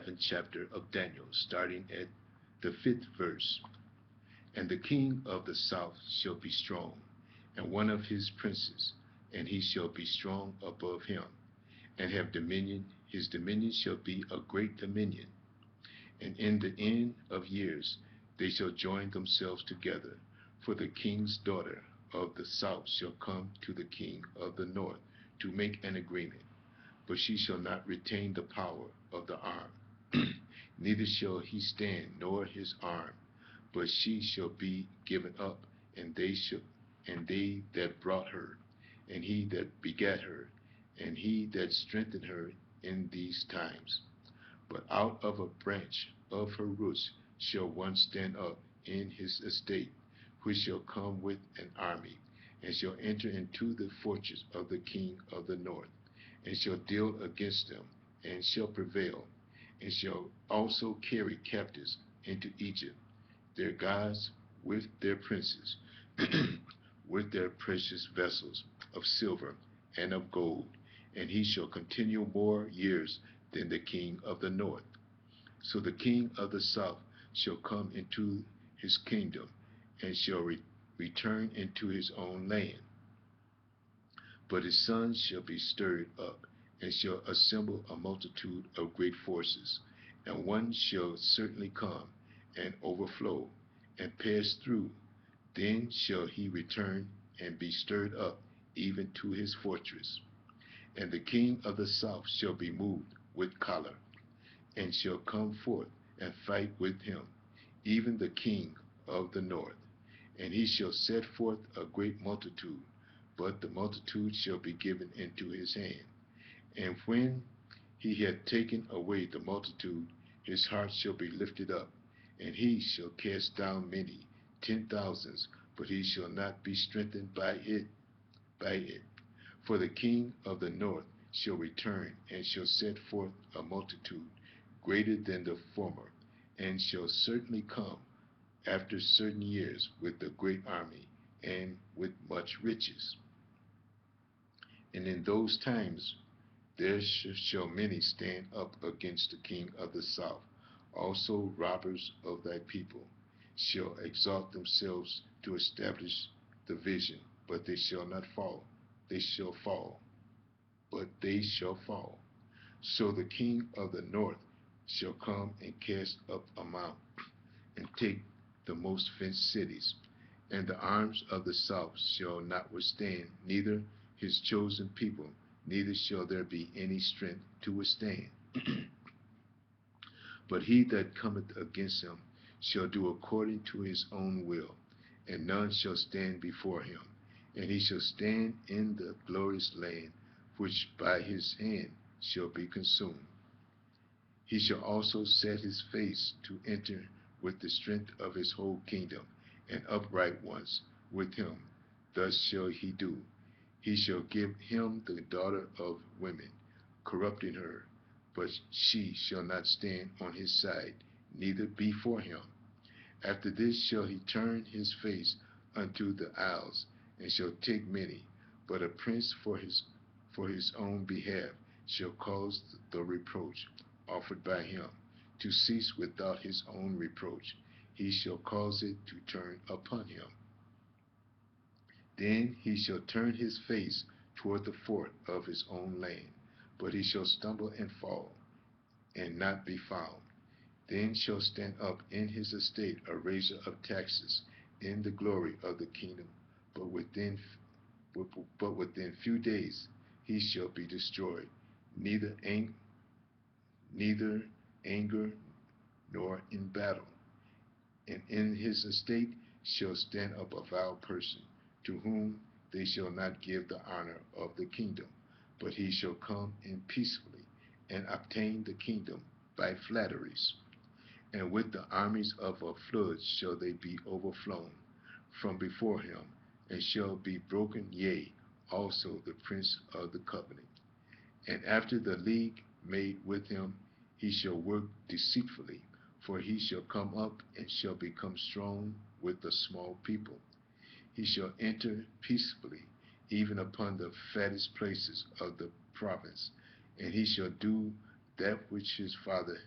11th chapter of Daniel, starting at the 5th verse. And the king of the south shall be strong, and one of his princes, and he shall be strong above him, and have dominion. His dominion shall be a great dominion. And in the end of years they shall join themselves together, for the king's daughter of the south shall come to the king of the north to make an agreement. But she shall not retain the power of the arm, neither shall he stand nor his arm, but she shall be given up, and they that brought her, and he that begat her, and he that strengthened her in these times. But out of a branch of her roots shall one stand up in his estate, which shall come with an army, and shall enter into the fortress of the king of the north, and shall deal against them, and shall prevail, and shall also carry captives into Egypt, their gods with their princes, with their precious vessels of silver and of gold, and he shall continue more years than the king of the north. So the king of the south shall come into his kingdom, and shall return into his own land. But his sons shall be stirred up, and shall assemble a multitude of great forces, and one shall certainly come, and overflow, and pass through. Then shall he return, and be stirred up, even to his fortress. And the king of the south shall be moved with choler, and shall come forth and fight with him, even the king of the north. And he shall set forth a great multitude, but the multitude shall be given into his hand. And when he hath taken away the multitude, his heart shall be lifted up, and he shall cast down many, 10,000s, but he shall not be strengthened by it. For the king of the north shall return, and shall set forth a multitude greater than the former, and shall certainly come after certain years with a great army, and with much riches. And in those times there shall many stand up against the king of the south. Also robbers of thy people shall exalt themselves to establish the vision, but they shall not fall. They shall fall, but they shall fall. So the king of the north shall come and cast up a mount, and take the most fenced cities. And the arms of the south shall not withstand, neither his chosen people, neither shall there be any strength to withstand. But he that cometh against him shall do according to his own will, and none shall stand before him. And he shall stand in the glorious land, which by his hand shall be consumed. He shall also set his face to enter with the strength of his whole kingdom, and upright ones with him. Thus shall he do. He shall give him the daughter of women, corrupting her, but she shall not stand on his side, neither before him. After this shall he turn his face unto the isles, and shall take many. But a prince for his own behalf shall cause the reproach offered by him to cease without his own reproach. He shall cause it to turn upon him. Then he shall turn his face toward the fort of his own land, but he shall stumble and fall, and not be found. Then shall stand up in his estate a raiser of taxes in the glory of the kingdom, but within few days he shall be destroyed, neither anger nor in battle. And in his estate shall stand up a vile person, to whom they shall not give the honor of the kingdom, but he shall come in peacefully, and obtain the kingdom by flatteries. And with the armies of a flood shall they be overflown from before him, and shall be broken, yea, also the prince of the covenant. And after the league made with him, he shall work deceitfully, for he shall come up and shall become strong with the small people. He shall enter peaceably, even upon the fattest places of the province, and he shall do that which his father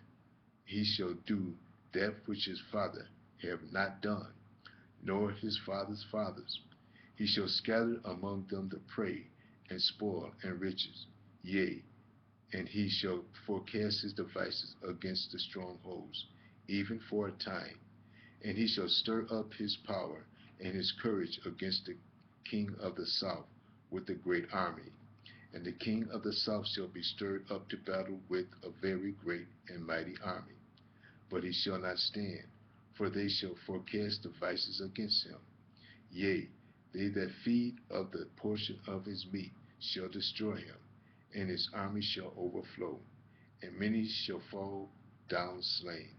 he shall do that which his father have not done, nor his father's fathers. He shall scatter among them the prey, and spoil, and riches. Yea, and he shall forecast his devices against the strongholds, even for a time. And he shall stir up his power and his courage against the king of the south with a great army. And the king of the south shall be stirred up to battle with a very great and mighty army. But he shall not stand, for they shall forecast devices against him. Yea, they that feed of the portion of his meat shall destroy him, and his army shall overflow, and many shall fall down slain.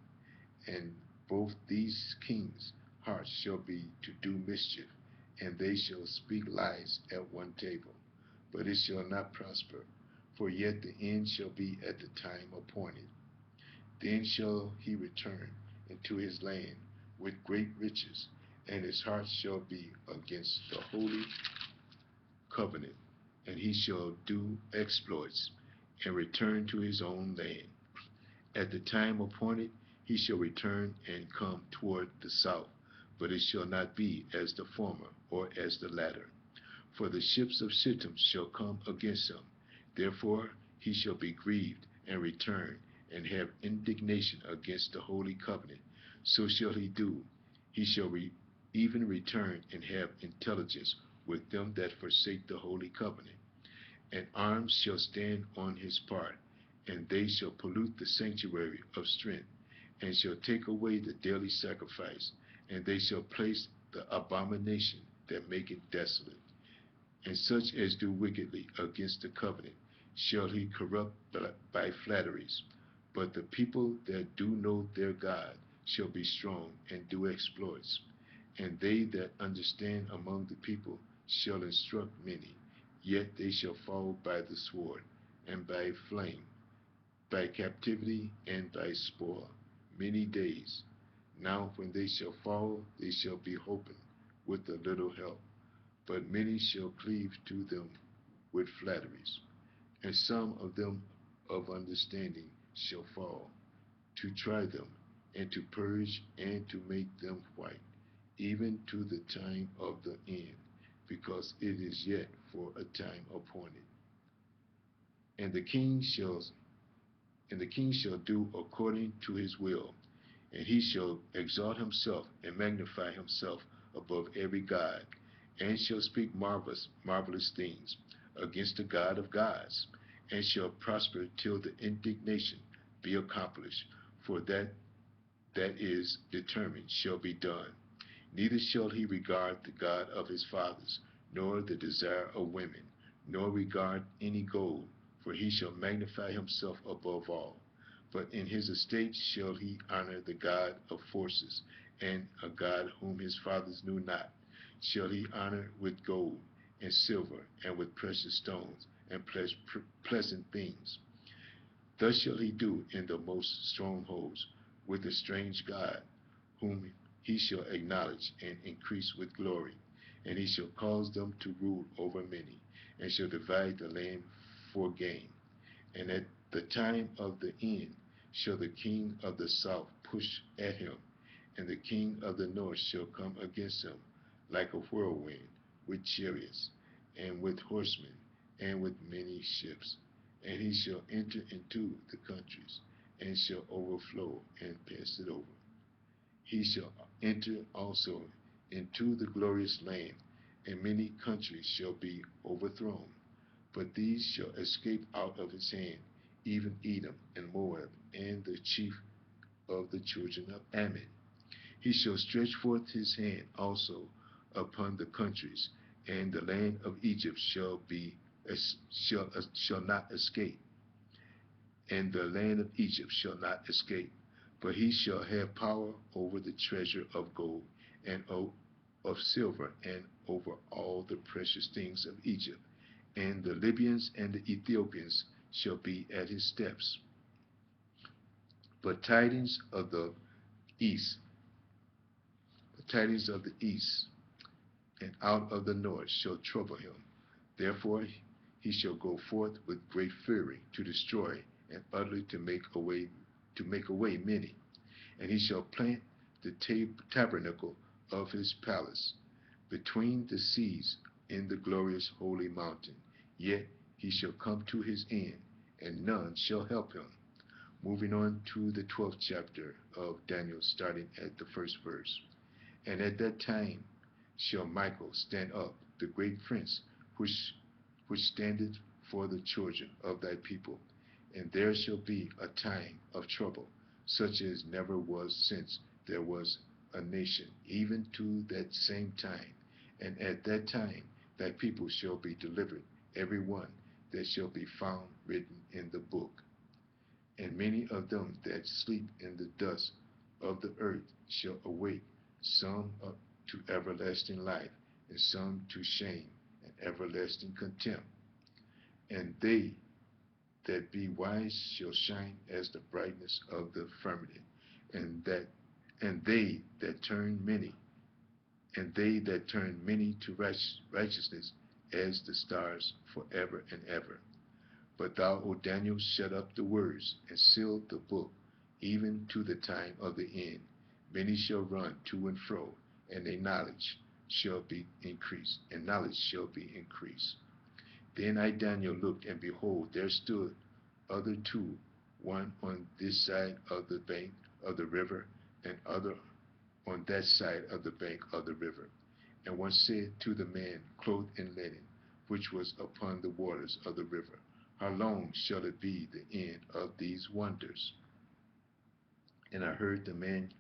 And both these kings' hearts shall be to do mischief, and they shall speak lies at one table. But it shall not prosper, for yet the end shall be at the time appointed. Then shall he return into his land with great riches, and his heart shall be against the holy covenant, and he shall do exploits, and return to his own land. At the time appointed he shall return and come toward the south, but it shall not be as the former, or as the latter. For the ships of Shittim shall come against him. Therefore he shall be grieved, and return, and have indignation against the holy covenant. So shall he do. He shall even return and have intelligence with them that forsake the holy covenant. And arms shall stand on his part, and they shall pollute the sanctuary of strength, and shall take away the daily sacrifice, and they shall place the abomination that maketh desolate. And such as do wickedly against the covenant shall he corrupt by flatteries. But the people that do know their God shall be strong and do exploits. And they that understand among the people shall instruct many. Yet they shall fall by the sword, and by flame, by captivity, and by spoil, many days. Now when they shall fall, they shall be holpen with a little help. But many shall cleave to them with flatteries, and some of them of understanding shall fall, to try them, and to purge, and to make them white, even to the time of the end, because it is yet for a time appointed. And the king shall do according to his will, and he shall exalt himself and magnify himself above every god, and shall speak marvelous things against the God of gods, and shall prosper till the indignation be accomplished, for that is determined shall be done. Neither shall he regard the God of his fathers, nor the desire of women, nor regard any gold, for he shall magnify himself above all. But in his estate shall he honor the God of forces, and a God whom his fathers knew not, shall he honor with gold, and silver, and with precious stones, and pleasant things. Thus shall he do in the most strongholds, with a strange God, whom he shall acknowledge and increase with glory. And he shall cause them to rule over many, and shall divide the land for gain. And at the time of the end shall the king of the south push at him, and the king of the north shall come against him like a whirlwind, with chariots, and with horsemen, and with many ships. And he shall enter into the countries, and shall overflow and pass it over. He shall enter also into the glorious land, and many countries shall be overthrown. But these shall escape out of his hand, even Edom and Moab, and the chief of the children of Ammon. He shall stretch forth his hand also upon the countries, and the land of Egypt shall not escape, and the land of Egypt shall not escape. But he shall have power over the treasure of gold, and of silver, and over all the precious things of Egypt. And the Libyans and the Ethiopians shall be at his steps. But tidings of the east, and out of the north shall trouble him. Therefore he shall go forth with great fury to destroy, and utterly to make away to make away many. And he shall plant the tabernacle of his palace between the seas in the glorious holy mountain. Yet he shall come to his end, and none shall help him. Moving on to the 12th chapter of Daniel, starting at the first verse. And at that time shall Michael stand up, the great prince, which standeth for the children of thy people. And there shall be a time of trouble, such as never was since there was a nation, even to that same time. And at that time thy people shall be delivered, every one that shall be found written in the book. And many of them that sleep in the dust of the earth shall awake, some to everlasting life, and some to shame and everlasting contempt. And they that be wise shall shine as the brightness of the firmament, and they that turn many to righteousness as the stars forever and ever. But thou, O Daniel, shut up the words and seal the book, even to the time of the end. Many shall run to and fro, and their knowledge shall be increased, Then I, Daniel, looked, and behold, there stood other two, one on this side of the bank of the river, and other on that side of the bank of the river. And one said to the man clothed in linen, which was upon the waters of the river, How long shall it be the end of these wonders? And I heard the man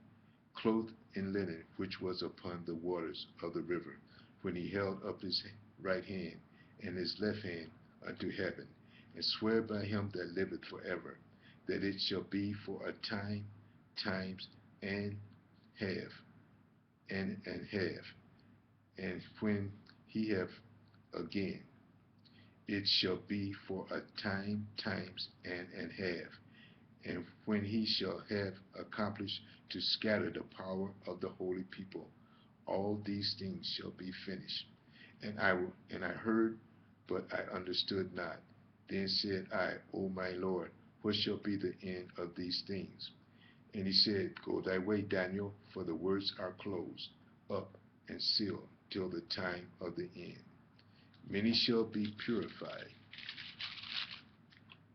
clothed in linen, which was upon the waters of the river, when he held up his right hand and his left hand unto heaven, and swear by him that liveth forever, that it shall be for a time, times, and half, and half. And when he have again, it shall be for a time, times, and half. And when he shall have accomplished to scatter the power of the holy people, all these things shall be finished. And I heard, but I understood not. Then said I, O my Lord, what shall be the end of these things? And he said, Go thy way, Daniel, for the words are closed up and sealed till the time of the end. Many shall be purified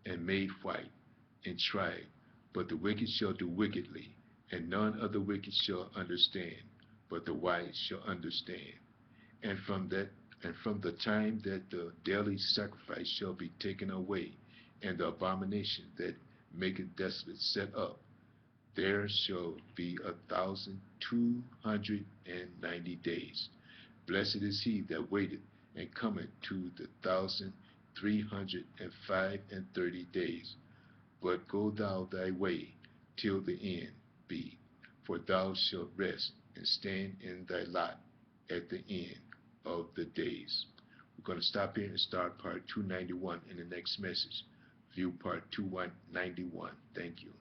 and made white and tried, but the wicked shall do wickedly, and none of the wicked shall understand, but the wise shall understand. And from the time that the daily sacrifice shall be taken away, and the abomination that maketh desolate set up, there shall be 1,290 days. Blessed is he that waiteth, and cometh to the 1,330 days. But go thou thy way till the end be, for thou shalt rest and stand in thy lot at the end of the days. We're going to stop here and start part 291 in the next message. View part 291. Thank you.